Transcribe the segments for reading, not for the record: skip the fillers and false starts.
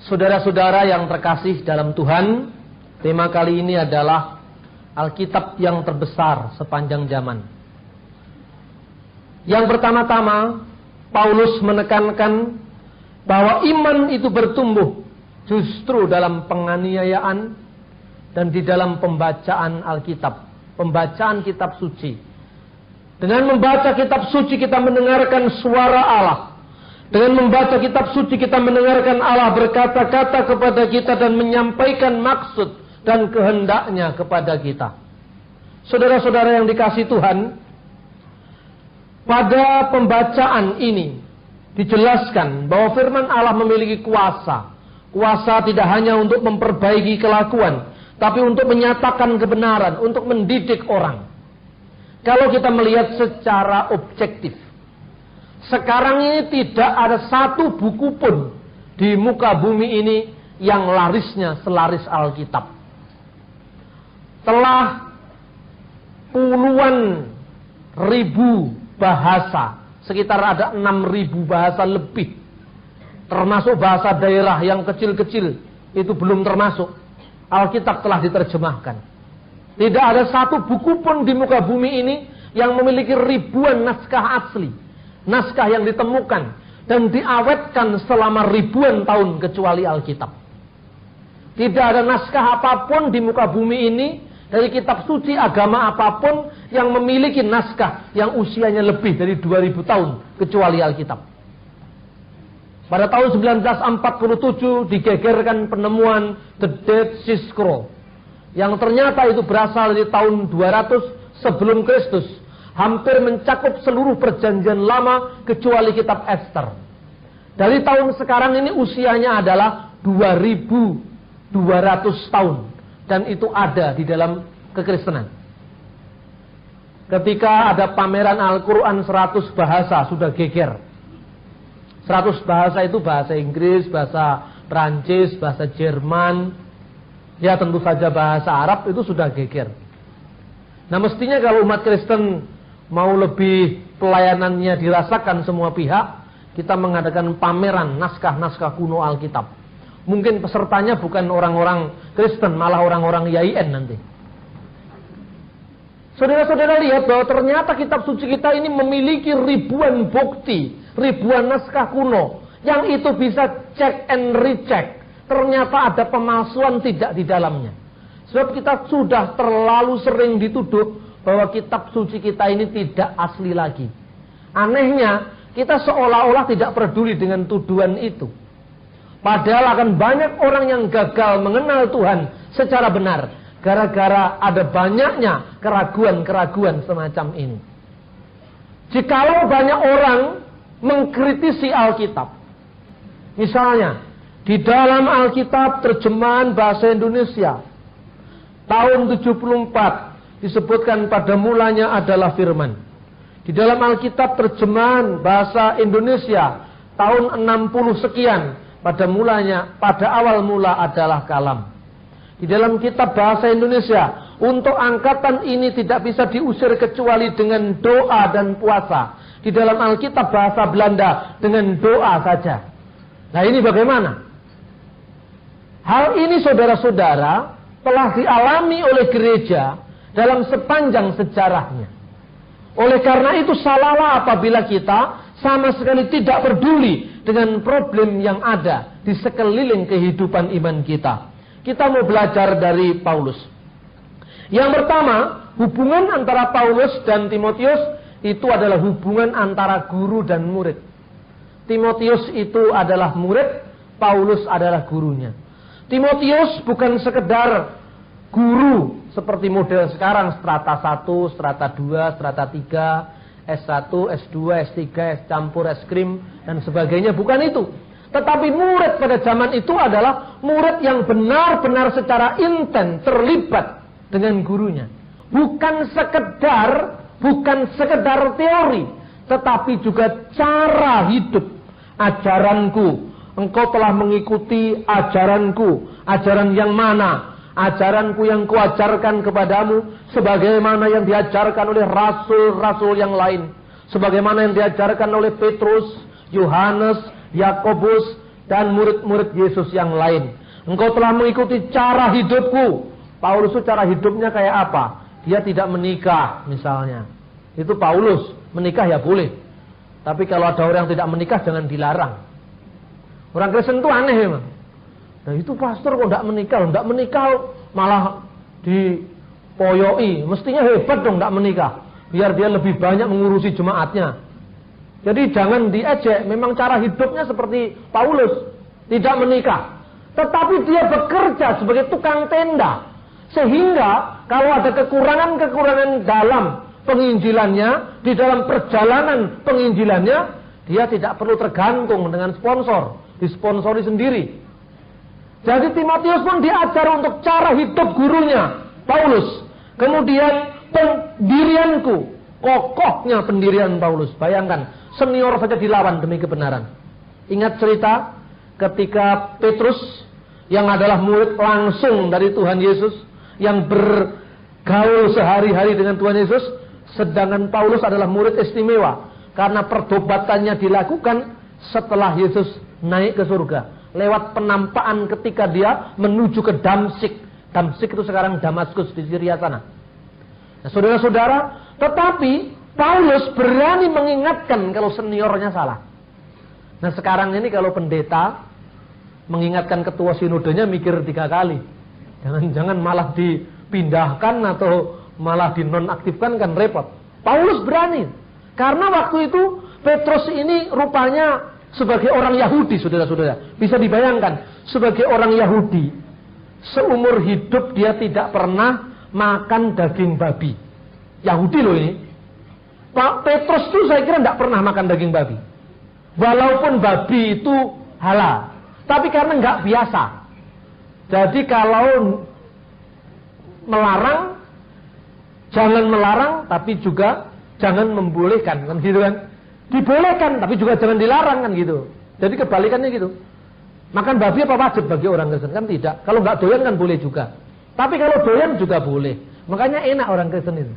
Saudara-saudara yang terkasih dalam Tuhan, tema kali ini adalah Alkitab yang terbesar sepanjang zaman. Yang pertama-tama, Paulus menekankan bahwa iman itu bertumbuh justru dalam penganiayaan dan di dalam pembacaan Alkitab, pembacaan kitab suci. Dengan membaca kitab suci kita mendengarkan suara Allah. Dengan membaca kitab suci kita mendengarkan Allah berkata-kata kepada kita dan menyampaikan maksud dan kehendaknya kepada kita. Saudara-saudara yang dikasihi Tuhan, pada pembacaan ini dijelaskan bahwa firman Allah memiliki kuasa. Kuasa tidak hanya untuk memperbaiki kelakuan, tapi untuk menyatakan kebenaran, untuk mendidik orang. Kalau kita melihat secara objektif, sekarang ini tidak ada satu buku pun di muka bumi ini yang larisnya selaris Alkitab. Telah puluhan ribu bahasa, sekitar ada 6.000 bahasa lebih, termasuk bahasa daerah yang kecil-kecil, itu belum termasuk. Alkitab telah diterjemahkan. Tidak ada satu buku pun di muka bumi ini yang memiliki ribuan naskah asli, naskah yang ditemukan dan diawetkan selama ribuan tahun kecuali Alkitab. Tidak ada naskah apapun di muka bumi ini, dari kitab suci agama apapun, yang memiliki naskah yang usianya lebih dari 2000 tahun kecuali Alkitab. Pada tahun 1947 digegerkan penemuan The Dead Sea Scroll, yang ternyata itu berasal dari tahun 200 sebelum Kristus, hampir mencakup seluruh perjanjian lama kecuali kitab Esther. Dari tahun sekarang ini usianya adalah 2200 tahun, dan itu ada di dalam kekristenan. Ketika ada pameran Al-Quran 100 bahasa sudah geger. 100 bahasa itu bahasa Inggris, bahasa Prancis, bahasa Jerman, ya tentu saja bahasa Arab itu sudah geger. Nah, mestinya kalau umat Kristen mau lebih pelayanannya dirasakan semua pihak, kita mengadakan pameran naskah-naskah kuno Alkitab. Mungkin pesertanya bukan orang-orang Kristen, malah orang-orang YIN nanti. Saudara-saudara lihat bahwa ternyata kitab suci kita ini memiliki ribuan bukti, ribuan naskah kuno, yang itu bisa check and recheck. Ternyata ada pemalsuan tidak di dalamnya. Sebab kita sudah terlalu sering dituduh bahwa kitab suci kita ini tidak asli lagi. Anehnya, kita seolah-olah tidak peduli dengan tuduhan itu. Padahal akan banyak orang yang gagal mengenal Tuhan secara benar, gara-gara ada banyaknya keraguan-keraguan semacam ini. Jikalau banyak orang mengkritisi Alkitab, misalnya di dalam Alkitab terjemahan bahasa Indonesia tahun 74 disebutkan pada mulanya adalah firman. Di dalam Alkitab terjemahan bahasa Indonesia tahun 60 sekian, pada awal mula adalah kalam. Di dalam kitab bahasa Indonesia, untuk angkatan ini tidak bisa diusir kecuali dengan doa dan puasa. Di dalam Alkitab bahasa Belanda dengan doa saja. Nah, ini bagaimana? Hal ini saudara-saudara telah dialami oleh gereja dalam sepanjang sejarahnya. Oleh karena itu salahlah apabila kita sama sekali tidak peduli dengan problem yang ada di sekeliling kehidupan iman kita. Kita mau belajar dari Paulus. Yang pertama, hubungan antara Paulus dan Timotius itu adalah hubungan antara guru dan murid. Timotius itu adalah murid, Paulus adalah gurunya. Timotius bukan sekedar guru seperti model sekarang, strata 1, strata 2, strata 3, S1, S2, S3, S campur, es krim, dan sebagainya. Bukan itu. Tetapi murid pada zaman itu adalah murid yang benar-benar secara intens terlibat dengan gurunya. Bukan sekedar teori, tetapi juga cara hidup. Ajaranku, engkau telah mengikuti ajaranku. Ajaran yang mana? Ajaranku yang kuajarkan kepadamu, sebagaimana yang diajarkan oleh rasul-rasul yang lain, sebagaimana yang diajarkan oleh Petrus, Yohanes, Yakobus, dan murid-murid Yesus yang lain. Engkau telah mengikuti cara hidupku. Paulus itu cara hidupnya kayak apa? Dia tidak menikah misalnya. Itu Paulus. Menikah ya boleh. Tapi kalau ada orang yang tidak menikah jangan dilarang. Orang Kristen itu aneh memang. Nah itu pastor kok tidak menikah? Tidak menikah malah dipoyoi. Mestinya hebat dong tidak menikah. Biar dia lebih banyak mengurusi jemaatnya. Jadi jangan diejek. Memang cara hidupnya seperti Paulus. Tidak menikah. Tetapi dia bekerja sebagai tukang tenda. Sehingga kalau ada kekurangan-kekurangan dalam penginjilannya, di dalam perjalanan penginjilannya, dia tidak perlu tergantung dengan sponsor. Disponsori sendiri. Jadi Timotius pun diajar untuk cara hidup gurunya, Paulus. Kemudian pendirianku, kokohnya pendirian Paulus. Bayangkan, senior saja dilawan demi kebenaran. Ingat cerita ketika Petrus yang adalah murid langsung dari Tuhan Yesus, yang bergaul sehari-hari dengan Tuhan Yesus, sedangkan Paulus adalah murid istimewa karena pertobatannya dilakukan setelah Yesus naik ke surga lewat penampakan ketika dia menuju ke Damsyik. Damsyik itu sekarang Damaskus di Syria sana. Nah, saudara-saudara, tetapi Paulus berani mengingatkan kalau seniornya salah. Nah, sekarang ini kalau pendeta mengingatkan ketua sinodenya mikir 3 kali. Jangan-jangan malah dipindahkan atau malah dinonaktifkan, kan repot. Paulus berani. Karena waktu itu Petrus ini rupanya sebagai orang Yahudi, saudara-saudara. Bisa dibayangkan, sebagai orang Yahudi, seumur hidup dia tidak pernah makan daging babi. Yahudi loh ini. Pak Petrus itu saya kira tidak pernah makan daging babi. Walaupun babi itu halal. Tapi karena nggak biasa. Jadi kalau melarang, jangan melarang, tapi juga jangan membolehkan, kan gitu kan? Dibolehkan, tapi juga jangan dilarang, kan gitu. Jadi kebalikannya gitu. Makan babi apa wajib bagi orang Kristen? Kan tidak. Kalau nggak doyan kan boleh juga. Tapi kalau doyan juga boleh. Makanya enak orang Kristen itu.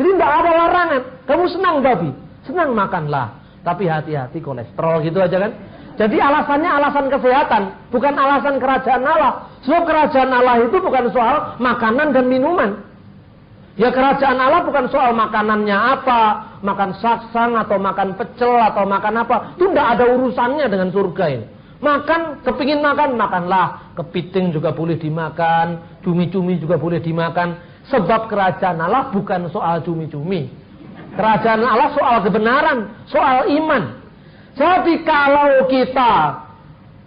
Jadi nggak ada larangan. Kamu senang babi, senang makanlah. Tapi hati-hati kolesterol gitu aja kan. Jadi alasannya alasan kesehatan, bukan alasan kerajaan Allah. Sebab kerajaan Allah itu bukan soal makanan dan minuman. Ya kerajaan Allah bukan soal makanannya apa, makan saksang atau makan pecel atau makan apa. Itu tidak ada urusannya dengan surga ini. Makan, kepingin makan, makanlah. Kepiting juga boleh dimakan, cumi-cumi juga boleh dimakan. Sebab kerajaan Allah bukan soal cumi-cumi. Kerajaan Allah soal kebenaran, soal iman. Jadi kalau kita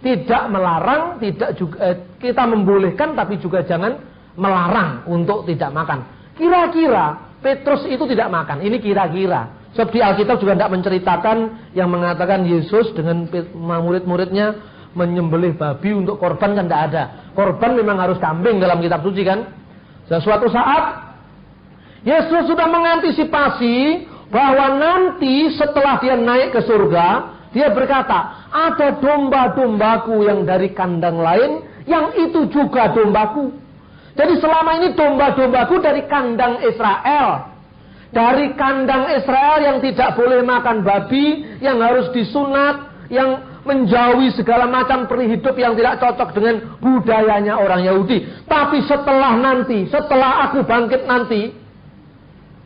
tidak melarang, tidak juga kita membolehkan, tapi juga jangan melarang untuk tidak makan. Kira-kira Petrus itu tidak makan. Ini kira-kira. Sebab di Alkitab juga tidak menceritakan yang mengatakan Yesus dengan murid-muridnya menyembelih babi untuk korban, kan tidak ada. Korban memang harus kambing dalam kitab suci kan. Dan suatu saat Yesus sudah mengantisipasi bahwa nanti setelah dia naik ke surga, dia berkata, ada domba-dombaku yang dari kandang lain, yang itu juga dombaku. Jadi selama ini domba-dombaku dari kandang Israel. Dari kandang Israel yang tidak boleh makan babi, yang harus disunat, yang menjauhi segala macam perihidup yang tidak cocok dengan budayanya orang Yahudi. Tapi setelah nanti, setelah aku bangkit nanti,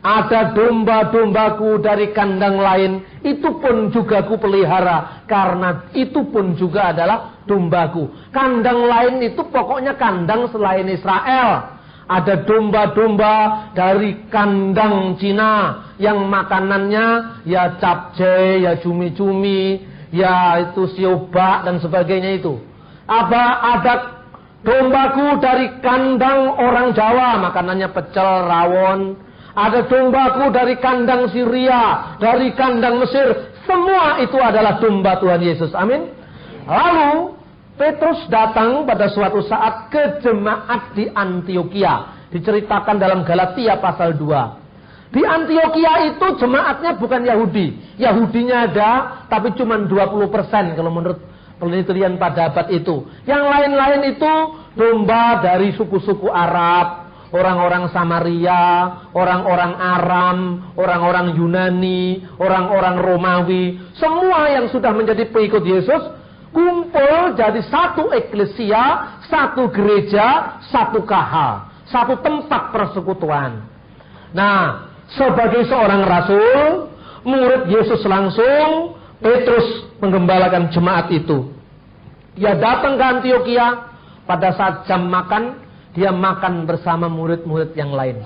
ada domba-dombaku dari kandang lain, itu pun juga ku pelihara, karena itu pun juga adalah dombaku. Kandang lain itu pokoknya kandang selain Israel. Ada domba-domba dari kandang Cina, yang makanannya ya capcay, ya cumi-cumi, ya itu siobak dan sebagainya itu. Ada dombaku dari kandang orang Jawa, makanannya pecel, rawon. Ada dombaku dari kandang Syria, dari kandang Mesir. Semua itu adalah domba Tuhan Yesus. Amin. Lalu Petrus datang pada suatu saat ke jemaat di Antioquia. Diceritakan dalam Galatia pasal 2. Di Antioquia itu jemaatnya bukan Yahudi. Yahudinya ada, tapi cuma 20% kalau menurut penelitian pada abad itu. Yang lain-lain itu domba dari suku-suku Arab, orang-orang Samaria, orang-orang Aram, orang-orang Yunani, orang-orang Romawi. Semua yang sudah menjadi pengikut Yesus kumpul jadi satu eklesia, satu gereja, satu KH, satu tempat persekutuan. Nah, sebagai seorang rasul, murid Yesus langsung, Petrus menggembalakan jemaat itu. Dia datang ke Antioquia, pada saat jam makan, dia makan bersama murid-murid yang lain.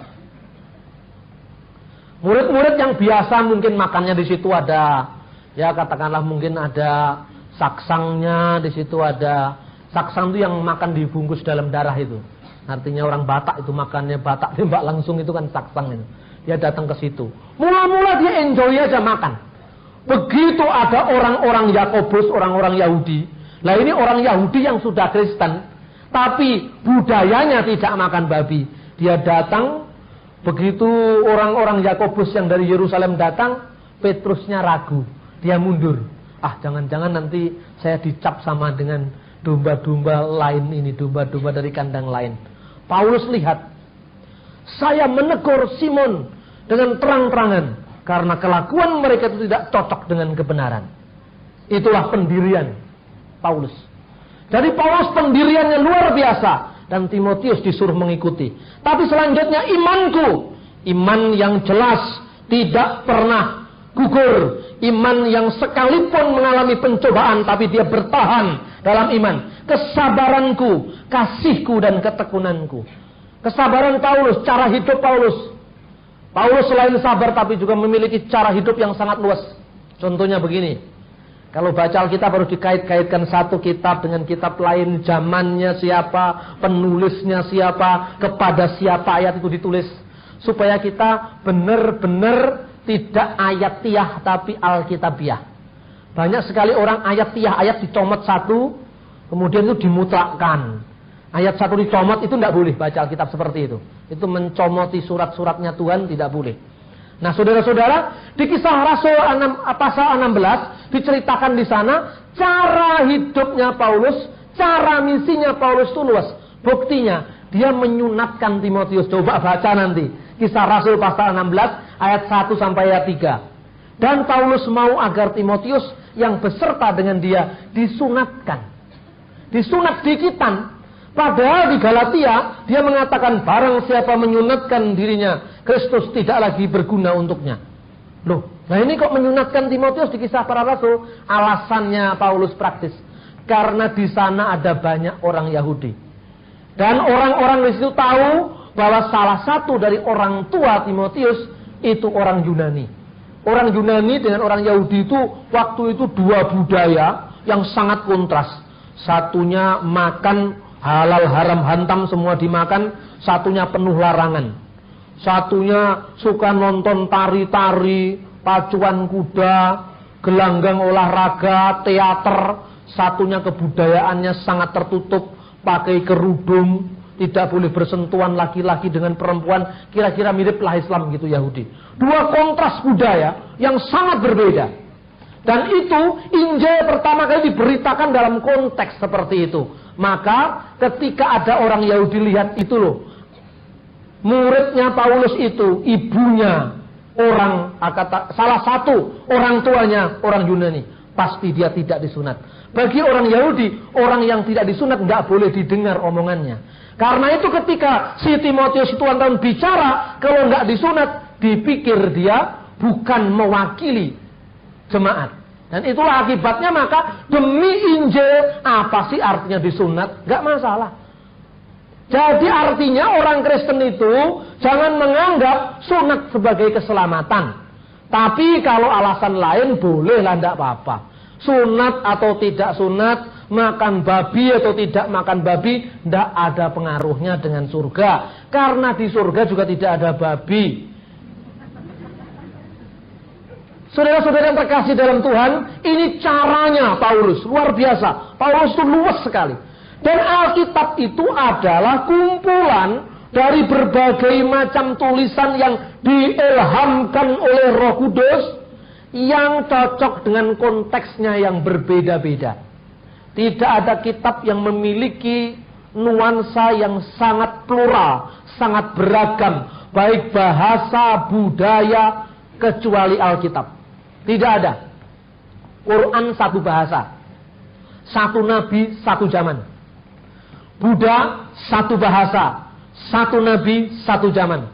Murid-murid yang biasa mungkin makannya di situ ada, ya katakanlah mungkin ada saksangnya, di situ ada saksang itu yang makan dibungkus dalam darah itu. Artinya orang Batak itu makannya Batak tembak langsung itu kan saksang itu. Dia datang ke situ. Mula-mula dia enjoy aja makan. Begitu ada orang-orang Yakobus, orang-orang Yahudi. Nah ini orang Yahudi yang sudah Kristen, tapi budayanya tidak makan babi. Dia datang. Begitu orang-orang Yakobus yang dari Yerusalem datang, Petrusnya ragu. Dia mundur. Ah, jangan-jangan nanti saya dicap sama dengan domba-domba lain ini, domba-domba dari kandang lain. Paulus lihat, saya menegur Simon dengan terang-terangan karena kelakuan mereka itu tidak cocok dengan kebenaran. Itulah pendirian Paulus. Jadi Paulus pendiriannya luar biasa. Dan Timotius disuruh mengikuti. Tapi selanjutnya imanku. Iman yang jelas. Tidak pernah gugur. Iman yang sekalipun mengalami pencobaan. Tapi dia bertahan dalam iman. Kesabaranku. Kasihku dan ketekunanku. Kesabaran Paulus. Cara hidup Paulus. Paulus selain sabar tapi juga memiliki cara hidup yang sangat luas. Contohnya begini. Kalau baca Alkitab harus dikait-kaitkan satu kitab dengan kitab lain. Zamannya siapa, penulisnya siapa, kepada siapa ayat itu ditulis. Supaya kita benar-benar tidak ayatiah tapi alkitabiah. Banyak sekali orang ayatiah, ayat dicomot satu, kemudian itu dimutlakkan. Ayat satu dicomot itu tidak boleh baca Alkitab seperti itu. Itu mencomoti surat-suratnya Tuhan, tidak boleh. Nah saudara-saudara, di kisah Rasul pasal 16 diceritakan di sana cara hidupnya Paulus, cara misinya Paulus itu luas. Buktinya dia menyunatkan Timotius. Coba baca nanti kisah Rasul pasal 16 ayat 1 sampai ayat 3. Dan Paulus mau agar Timotius yang beserta dengan dia disunatkan. Disunat dikitan. Padahal di Galatia dia mengatakan barang siapa menyunatkan dirinya Kristus tidak lagi berguna untuknya. Loh, nah ini kok menyunatkan Timotius di kisah para rasul? Alasannya Paulus praktis. Karena di sana ada banyak orang Yahudi. Dan orang-orang di situ tahu bahwa salah satu dari orang tua Timotius itu orang Yunani. Orang Yunani dengan orang Yahudi itu waktu itu dua budaya yang sangat kontras. Satunya makan halal haram hantam semua dimakan, satunya penuh larangan. Satunya suka nonton tari-tari, pacuan kuda, gelanggang olahraga, teater. Satunya kebudayaannya sangat tertutup, pakai kerudung, tidak boleh bersentuhan laki-laki dengan perempuan. Kira-kira miriplah Islam gitu Yahudi. Dua kontras budaya yang sangat berbeda. Dan itu Injil pertama kali diberitakan dalam konteks seperti itu. Maka ketika ada orang Yahudi lihat itu loh, muridnya Paulus itu ibunya orang, salah satu orang tuanya orang Yunani, pasti dia tidak disunat. Bagi orang Yahudi, orang yang tidak disunat nggak boleh didengar omongannya. Karena itu ketika si Timotius itu antara bicara, kalau nggak disunat, dipikir dia bukan mewakili jemaat. Dan itulah akibatnya, maka demi Injil, apa sih artinya disunat? Nggak masalah. Jadi artinya orang Kristen itu jangan menganggap sunat sebagai keselamatan. Tapi kalau alasan lain bolehlah, tidak apa-apa. Sunat atau tidak sunat, makan babi atau tidak makan babi, tidak ada pengaruhnya dengan surga. Karena di surga juga tidak ada babi. Saudara-saudara yang terkasih dalam Tuhan, ini caranya Paulus, luar biasa. Paulus itu luas sekali. Dan Alkitab itu adalah kumpulan dari berbagai macam tulisan yang diilhamkan oleh Roh Kudus, yang cocok dengan konteksnya yang berbeda-beda. Tidak ada kitab yang memiliki nuansa yang sangat plural, sangat beragam, baik bahasa, budaya, kecuali Alkitab. Tidak ada. Quran satu bahasa. satu nabi, satu zaman. Buddha, satu bahasa, satu nabi, satu zaman.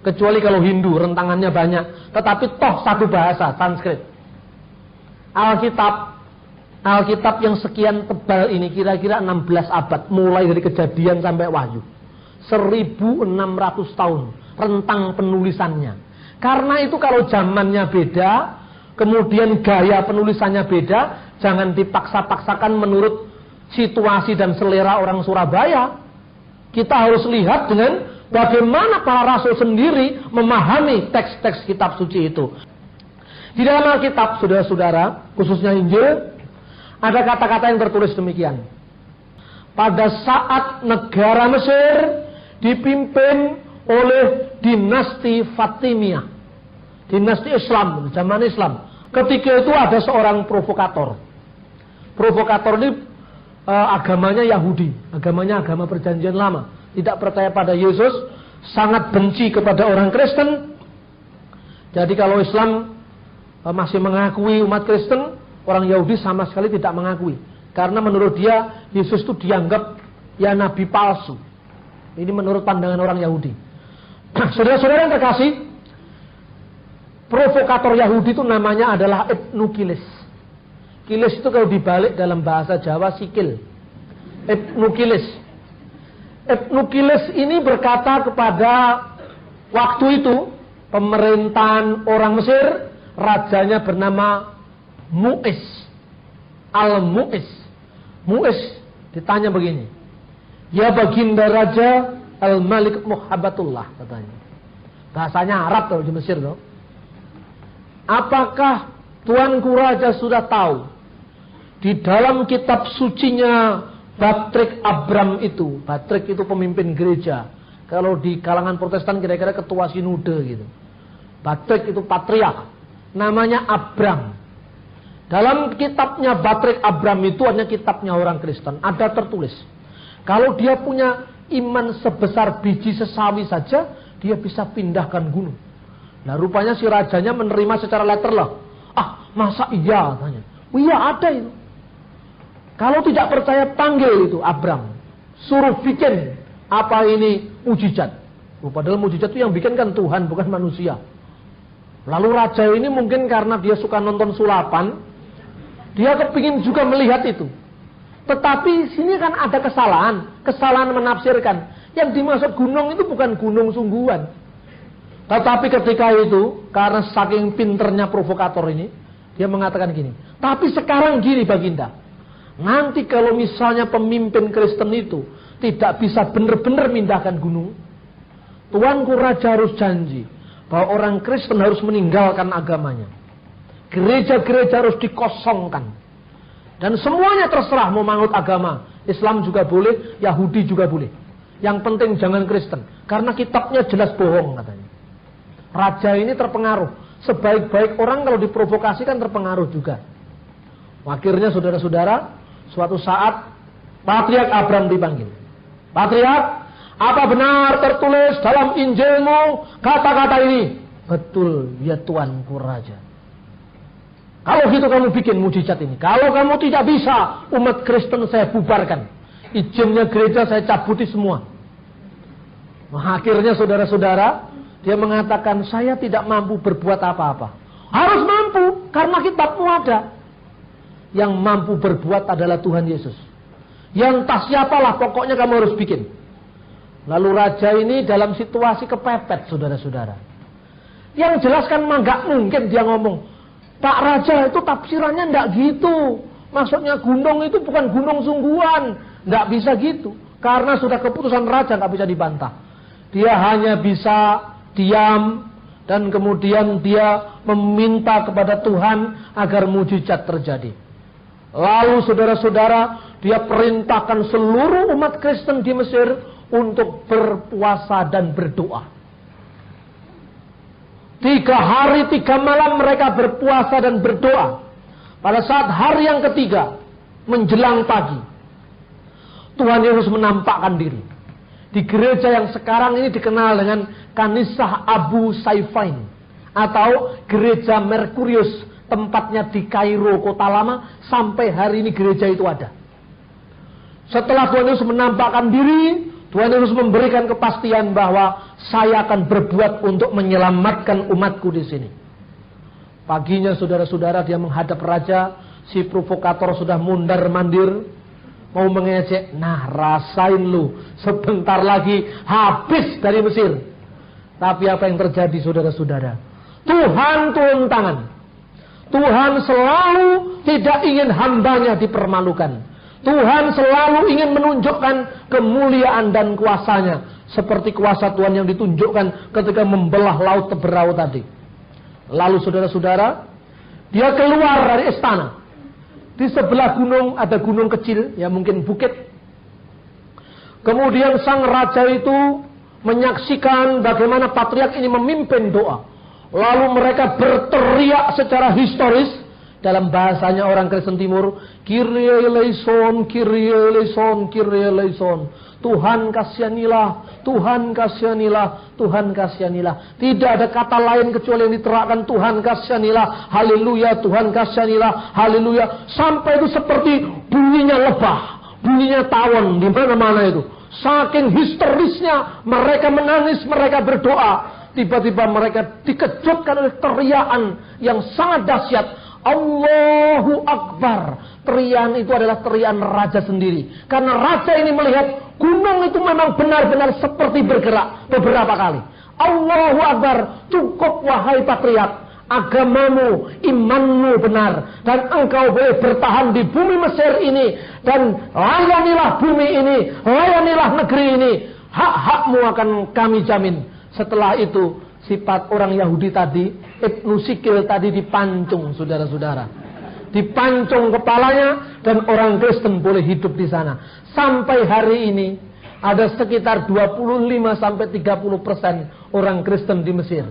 Kecuali kalau Hindu, rentangannya banyak. Tetapi toh satu bahasa, Sanskrit. Alkitab yang sekian tebal ini kira-kira 16 abad. Mulai dari Kejadian sampai Wahyu. 1600 tahun rentang penulisannya. Karena itu kalau zamannya beda, kemudian gaya penulisannya beda, jangan dipaksa-paksakan menurut situasi dan selera orang Surabaya. Kita harus lihat dengan bagaimana para rasul sendiri memahami teks-teks kitab suci itu. Di dalam Alkitab, saudara-saudara, khususnya Injil, ada kata-kata yang tertulis demikian. Pada saat negara Mesir dipimpin oleh dinasti Fatimiyah, dinasti Islam, zaman Islam. Ketika itu ada seorang provokator. Provokator ini agamanya Yahudi, agamanya agama perjanjian lama, tidak percaya pada Yesus, sangat benci kepada orang Kristen. Jadi kalau Islam masih mengakui umat Kristen, orang Yahudi sama sekali tidak mengakui. Karena menurut dia, Yesus itu dianggap ya nabi palsu. Ini menurut pandangan orang Yahudi. Saudara-saudara yang terkasih, provokator Yahudi itu namanya adalah Ibnu Kilis. Kilis itu kalau dibalik dalam bahasa Jawa sikil. Ibnu Kilis. Ibnu Kilis ini berkata kepada waktu itu pemerintahan orang Mesir, rajanya bernama Mu'is. Al-Mu'is. Mu'is ditanya begini, ya baginda raja Al-Malik Muhabbatullah, katanya. Bahasanya Arab tuh di Mesir tuh. Apakah tuanku raja sudah tahu di dalam kitab sucinya Batrik Abram itu? Batrik itu pemimpin gereja. Kalau di kalangan Protestan kira-kira ketua sinode gitu. Batrik itu patriark. Namanya Abram. Dalam kitabnya Batrik Abram itu hanya kitabnya orang Kristen. Ada tertulis, kalau dia punya iman sebesar biji sesawi saja, dia bisa pindahkan gunung. Nah rupanya si rajanya menerima secara letter lah. Ah masa iya, tanya. Oh, iya ada itu. Kalau tidak percaya panggil itu Abram, suruh bikin apa ini mujizat. Padahal mujizat itu yang bikin kan Tuhan, bukan manusia. Lalu raja ini mungkin karena dia suka nonton sulapan, dia kepingin juga melihat itu. Tetapi sini kan ada kesalahan menafsirkan. Yang dimaksud gunung itu bukan gunung sungguhan. Tetapi ketika itu, karena saking pinternya provokator ini, dia mengatakan gini, tapi sekarang gini baginda, nanti kalau misalnya pemimpin Kristen itu tidak bisa benar-benar mindahkan gunung, tuanku raja harus janji bahwa orang Kristen harus meninggalkan agamanya. Gereja-gereja harus dikosongkan. Dan semuanya terserah mau manut agama. Islam juga boleh, Yahudi juga boleh. Yang penting jangan Kristen. Karena kitabnya jelas bohong katanya. Raja ini terpengaruh. Sebaik-baik orang kalau diprovokasi kan terpengaruh juga. Akhirnya saudara-saudara, suatu saat Patriark Abram dipanggil. Patriark, apa benar tertulis dalam Injilmu kata-kata ini? Betul, ya tuanku raja. Kalau gitu kamu bikin mujizat ini. Kalau kamu tidak bisa, umat Kristen saya bubarkan. Izinnya gereja saya cabuti semua. Nah, akhirnya saudara-saudara, dia mengatakan saya tidak mampu berbuat apa-apa. Harus mampu, karena kitabmu ada. Yang mampu berbuat adalah Tuhan Yesus. Yang entah siapalah, pokoknya kamu harus bikin. Lalu raja ini dalam situasi kepepet, saudara-saudara. Yang jelas kan nggak mungkin dia ngomong, Pak Raja itu tafsirannya nggak gitu. Maksudnya gunung itu bukan gunung sungguhan. Nggak bisa gitu. Karena sudah keputusan raja nggak bisa dibantah. Dia hanya bisa diam dan kemudian dia meminta kepada Tuhan agar mujizat terjadi. Lalu saudara-saudara, dia perintahkan seluruh umat Kristen di Mesir untuk berpuasa dan berdoa. 3 hari 3 malam mereka berpuasa dan berdoa. Pada saat hari yang ketiga, menjelang pagi, Tuhan Yesus menampakkan diri. Di gereja yang sekarang ini dikenal dengan Kanisah Abu Saifain, atau Gereja Merkurius, tempatnya di Kairo, kota lama. Sampai hari ini gereja itu ada. Setelah Tuhan Yesus menampakkan diri, Tuhan Yesus memberikan kepastian bahwa saya akan berbuat untuk menyelamatkan umatku di sini. Paginya saudara-saudara dia menghadap raja, si provokator sudah mundar-mandir, mau mengejek. Nah, rasain lu, sebentar lagi habis dari Mesir. Tapi apa yang terjadi saudara-saudara? Tuhan turun tangan. Tuhan selalu tidak ingin hambanya dipermalukan. Tuhan selalu ingin menunjukkan kemuliaan dan kuasanya. Seperti kuasa Tuhan yang ditunjukkan ketika membelah laut Teberau tadi. Lalu saudara-saudara, dia keluar dari istana. Di sebelah gunung ada gunung kecil, ya mungkin bukit. Kemudian sang raja itu menyaksikan bagaimana patriark ini memimpin doa. Lalu mereka berteriak secara historis. Dalam bahasanya orang Kristen Timur, Kyrie eleison, Kyrie eleison, Kyrie eleison. Tuhan kasihanilah, Tuhan kasihanilah, Tuhan kasihanilah. Tidak ada kata lain kecuali yang diterangkan Tuhan kasihanilah, haleluya, Tuhan kasihanilah, haleluya. Sampai itu seperti bunyinya lebah, bunyinya tawon di mana-mana itu. Saking histerisnya mereka menangis, mereka berdoa. Tiba-tiba mereka dikejutkan oleh teriakan yang sangat dahsyat. Allahu Akbar. Terian itu adalah terian raja sendiri. Karena raja ini melihat gunung itu memang benar-benar seperti bergerak beberapa kali. Allahu Akbar. Cukup wahai patriark. Agamamu, imanmu benar. Dan engkau boleh bertahan di bumi Mesir ini. Dan layanilah bumi ini. Layanilah negeri ini. Hak-hakmu akan kami jamin. Setelah itu sifat orang Yahudi tadi, Ibnu Sikil tadi dipancung, saudara-saudara. Dipancung kepalanya dan orang Kristen boleh hidup di sana. Sampai hari ini ada sekitar 25-30% orang Kristen di Mesir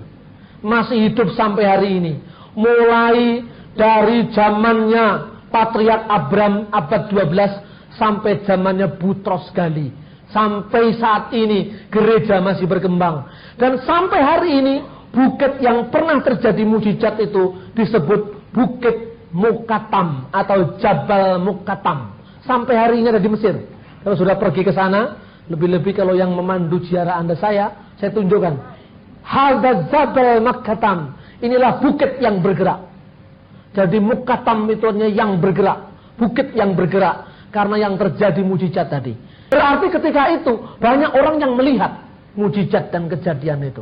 masih hidup sampai hari ini. Mulai dari zamannya Patriark Abram abad 12 sampai zamannya Butros Ghali. Sampai saat ini gereja masih berkembang. Dan sampai hari ini bukit yang pernah terjadi mujizat itu disebut Bukit Mukatam atau Jabal Mukatam. Sampai hari ini ada di Mesir. Kalau sudah pergi ke sana, lebih-lebih kalau yang memandu ziarah Anda saya tunjukkan. Hadza Jabal Mukatam. Inilah bukit yang bergerak. Jadi Mukatam itu yang bergerak, bukit yang bergerak karena yang terjadi mujizat tadi. Berarti ketika itu banyak orang yang melihat mujizat dan kejadian itu.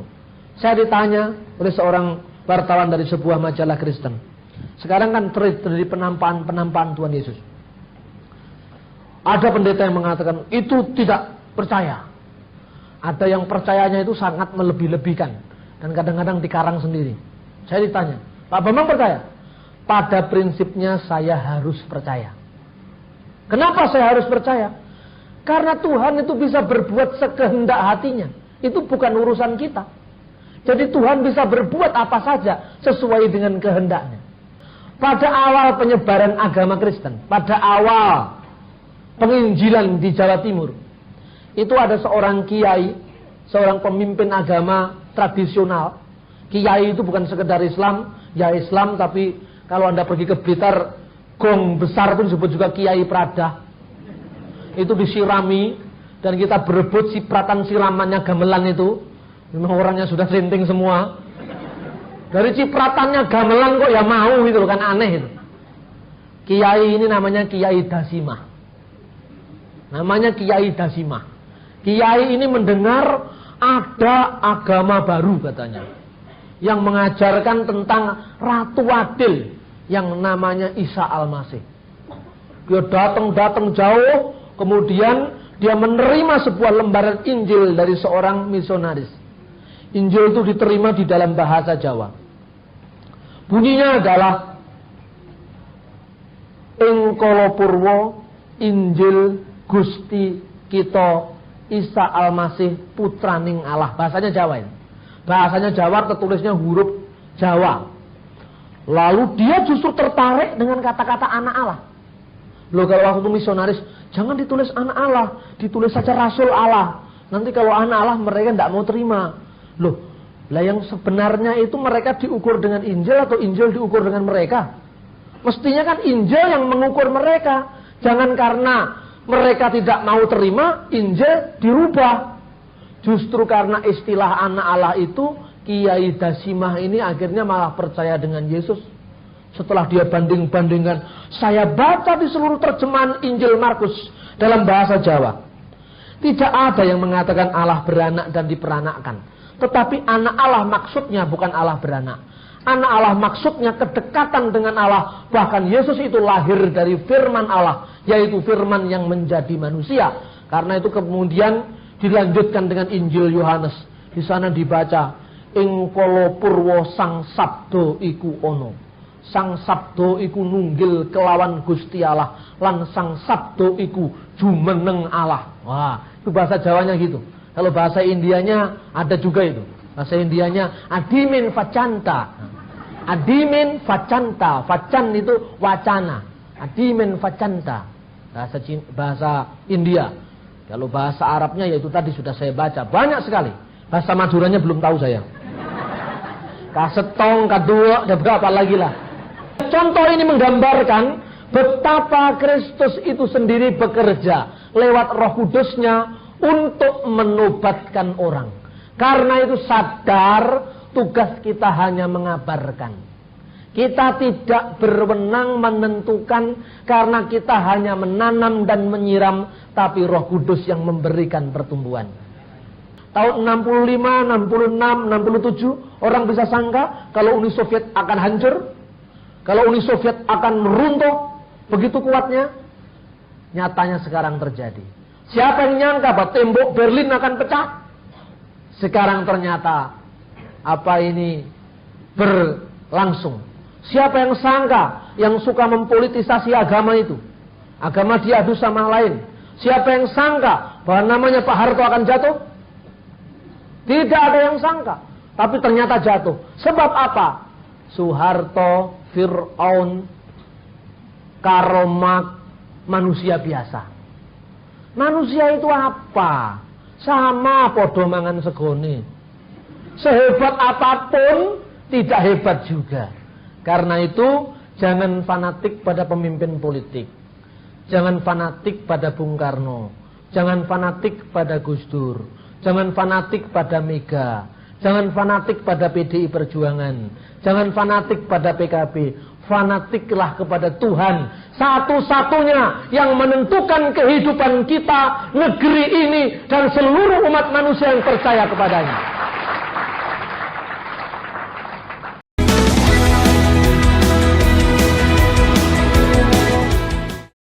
Saya ditanya oleh seorang wartawan dari sebuah majalah Kristen. Sekarang kan terjadi penampakan Tuhan Yesus. Ada pendeta yang mengatakan itu tidak percaya. Ada yang percayanya itu sangat melebih-lebihkan dan kadang-kadang dikarang sendiri. Saya ditanya, Pak Bambang percaya? Pada prinsipnya saya harus percaya. Kenapa saya harus percaya? Karena Tuhan itu bisa berbuat sekehendak hatinya. Itu bukan urusan kita. Jadi Tuhan bisa berbuat apa saja sesuai dengan kehendaknya. Pada awal penyebaran agama Kristen, pada awal penginjilan di Jawa Timur, itu ada seorang kiai, seorang pemimpin agama tradisional. Kiai itu bukan sekedar Islam, ya Islam, tapi kalau Anda pergi ke Blitar, gong besar pun disebut juga Kiai Prada. Itu disirami dan kita berebut cipratan siramannya gamelan itu. Memang orangnya sudah sinting semua. Dari cipratannya gamelan kok ya mau gitu loh, kan aneh itu. Kiai ini namanya Kiai Dasimah. Namanya Kiai Dasimah. Kiai ini mendengar ada agama baru katanya, yang mengajarkan tentang Ratu Adil yang namanya Isa Al-Masih. Dia datang jauh. Kemudian dia menerima sebuah lembaran Injil dari seorang misionaris. Injil itu diterima di dalam bahasa Jawa. Bunyinya adalah Ing kala purwa Injil Gusti kita Isa Al-Masih putraning Allah. Bahasanya Jawa ini. Bahasanya Jawa, tertulisnya huruf Jawa. Lalu dia justru tertarik dengan kata-kata anak Allah. Loh, kalau waktu misionaris, jangan ditulis anak Allah, ditulis saja Rasul Allah. Nanti kalau anak Allah mereka tidak mau terima. Loh, lah yang sebenarnya itu mereka diukur dengan Injil atau Injil diukur dengan mereka? Mestinya kan Injil yang mengukur mereka. Jangan karena mereka tidak mau terima, Injil dirubah. Justru karena istilah anak Allah itu, Kiai Dasimah ini akhirnya malah percaya dengan Yesus. Setelah dia banding-bandingkan, saya baca di seluruh terjemahan Injil Markus dalam bahasa Jawa. Tidak ada yang mengatakan Allah beranak dan diperanakkan. Tetapi anak Allah maksudnya bukan Allah beranak. Anak Allah maksudnya kedekatan dengan Allah. Bahkan Yesus itu lahir dari firman Allah, yaitu firman yang menjadi manusia. Karena itu kemudian dilanjutkan dengan Injil Yohanes. Di sana dibaca, ing kala purwa sang sabdo iku ono. Sang sabdo iku nunggil kelawan Gusti Allah, lan sang sabdo iku jumeneng Allah. Wah, itu bahasa Jawanya gitu. Kalau bahasa Indianya ada juga itu. Bahasa Indianya adimin facanta. Adimin facanta. Facan itu wacana. Adimin facanta. Bahasa India. Kalau bahasa Arabnya yaitu tadi sudah saya baca. Banyak sekali. Bahasa Maduranya belum tahu saya. Kasetong, kadua, ada berapa lagi lah. Contoh ini menggambarkan betapa Kristus itu sendiri bekerja lewat Roh Kudusnya untuk menobatkan orang. Karena itu sadar tugas kita hanya mengabarkan. Kita tidak berwenang menentukan karena kita hanya menanam dan menyiram, tapi Roh Kudus yang memberikan pertumbuhan. Tahun 65, 66, 67 orang bisa sangka kalau Uni Soviet akan hancur, kalau Uni Soviet akan runtuh begitu kuatnya. Nyatanya sekarang terjadi. Siapa yang nyangka bahwa tembok Berlin akan pecah? Sekarang ternyata apa ini berlangsung. Siapa yang sangka yang suka mempolitisasi agama itu? Agama diadu sama lain. Siapa yang sangka bahwa namanya Pak Harto akan jatuh? Tidak ada yang sangka. Tapi ternyata jatuh. Sebab apa? Soeharto, Fir'aun, Karl Marx, manusia biasa. Manusia itu apa? Sama podo mangan segone. Sehebat apapun tidak hebat juga. Karena itu jangan fanatik pada pemimpin politik. Jangan fanatik pada Bung Karno. Jangan fanatik pada Gus Dur. Jangan fanatik pada Mega. Jangan fanatik pada PDI Perjuangan. Jangan fanatik pada PKB. Fanatiklah kepada Tuhan, satu-satunya yang menentukan kehidupan kita, negeri ini, dan seluruh umat manusia yang percaya kepadanya.